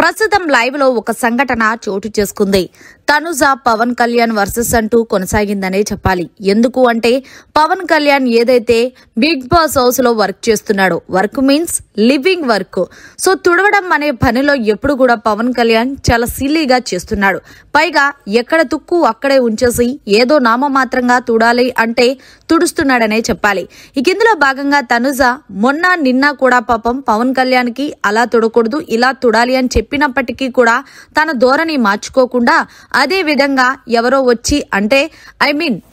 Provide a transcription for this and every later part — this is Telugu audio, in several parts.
ప్రస్తుతం లైవ్ లో ఒక సంఘటన చోటు చేసుకుంది. తనుజ పవన్ కళ్యాణ్ వర్సెస్ అంటూ కొనసాగిందనే చెప్పాలి. ఎందుకు అంటే పవన్ కళ్యాణ్ ఏదైతే బిగ్ బాస్ హౌస్ లో వర్క్ చేస్తున్నాడో, work means living work. So తుడవడం అనే పనిలో ఎప్పుడు కూడా పవన్ కళ్యాణ్ చాలా సిల్లీగా చేస్తున్నాడు. పైగా ఎక్కడ తుక్కు అక్కడే ఉంచేసి ఏదో నామమాత్రంగా తుడాలి అంటే తుడుస్తున్నాడనే చెప్పాలి. ఇక ఇందులో భాగంగా తనుజ మొన్న నిన్న కూడా పాపం పవన్ కళ్యాణ్ కి అలా తుడకూడదు ఇలా తుడాలి అని చెప్పినప్పటికీ కూడా తన ధోరణి మార్చుకోకుండా అదే విధంగా ఎవరో వచ్చి అంటే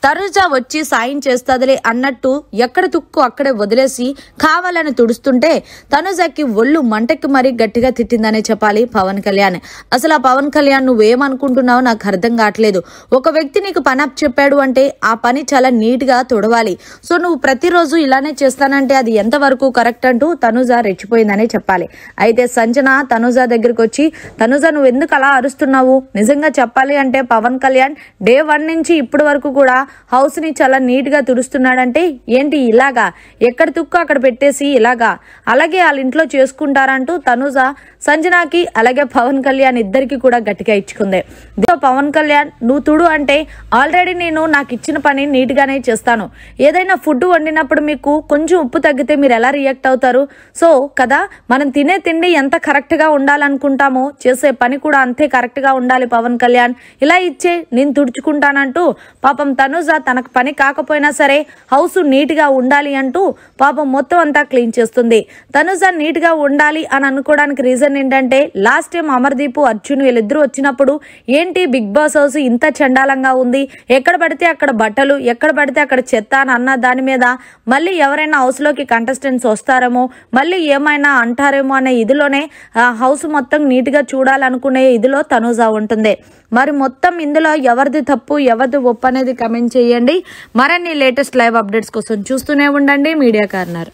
తనుజ వచ్చి సాయం చేస్తాదిలే అన్నట్టు ఎక్కడ తుక్కు అక్కడే వదిలేసి కావాలని తుడుస్తుంటే తనుజకి ఒళ్ళు మంటకి మరీ గట్టిగా తిట్టిందనే చెప్పాలి పవన్ కళ్యాణ్. అసలు ఆ పవన్ కళ్యాణ్ నువ్వేమనుకుంటున్నావో నాకు అర్థం కావట్లేదు. ఒక వ్యక్తి నీకు పని అప్ చెప్పాడు అంటే ఆ పని చాలా నీట్ గా తుడవాలి. సో నువ్వు ప్రతిరోజు ఇలానే చేస్తానంటే అది ఎంతవరకు కరెక్ట్ అంటూ తనుజ రెచ్చిపోయిందనే చెప్పాలి. అయితే సంజన తనుజ దగ్గరికి వచ్చి, తనుజ నువ్వు ఎందుకు అలా అరుస్తున్నావు, నిజంగా చెప్పాలి అంటే పవన్ కళ్యాణ్ డే 1 నుంచి ఇప్పటి వరకు కూడా హౌస్ ని చాలా నీట్ గా తుడుస్తున్నాడంటే ఏంటి ఇలాగా ఎక్కడ తుక్కు అక్కడ పెట్టేసి ఇలాగా అలాగే వాళ్ళ ఇంట్లో చేసుకుంటారంటూ తనుజ సంజనాకి అలాగే పవన్ కళ్యాణ్ ఇద్దరికి కూడా గట్టిగా ఇచ్చుకుంది. పవన్ కళ్యాణ్ నువ్వు తుడు అంటే ఆల్రెడీ నేను నాకు ఇచ్చిన పని నీట్ గానే చేస్తాను. ఏదైనా ఫుడ్ వండినప్పుడు మీకు కొంచెం ఉప్పు తగ్గితే మీరు ఎలా రియాక్ట్ అవుతారు? సో కదా మనం తినే తిండి ఎంత కరెక్ట్ గా ఉండాలనుకుంటామో చేసే పని కూడా అంతే కరెక్ట్ గా ఉండాలి పవన్ కళ్యాణ్. ఇలా ఇచ్చే నేను తుడుచుకుంటానంటూ పాపం తనుజ తనకు పని కాకపోయినా సరే హౌస్ నీట్ గా ఉండాలి అంటూ పాపం మొత్తం అంతా క్లీన్ చేస్తుంది. తనుజ నీట్ గా ఉండాలి అని అనుకోవడానికి రీజన్ ఏంటంటే లాస్ట్ టైం అమర్దీప్ అర్జున్ వీళ్ళిద్దరూ వచ్చినప్పుడు ఏంటి బిగ్ బాస్ హౌస్ ఇంత చండాలంగా ఉంది, ఎక్కడ పడితే అక్కడ బట్టలు ఎక్కడ పడితే అక్కడ చెత్త అని అన్న దాని మీద మళ్ళీ ఎవరైనా హౌస్ లోకి కంటెస్టెంట్స్ వస్తారేమో మళ్ళీ ఏమైనా అంటారేమో అనే ఇదిలోనే హౌస్ మొత్తం నీట్ గా చూడాలనుకునే ఇదిలో తనుజ ఉంటుంది. మరి మొత్తం ఇందులో ఎవరిది తప్పు ఎవరిది ఒప్పు అనేది కమెంట్ చేయండి. మరిన్ని లేటెస్ట్ లైవ్ అప్డేట్స్ కోసం చూస్తూనే ఉండండి మీడియా కార్నర్.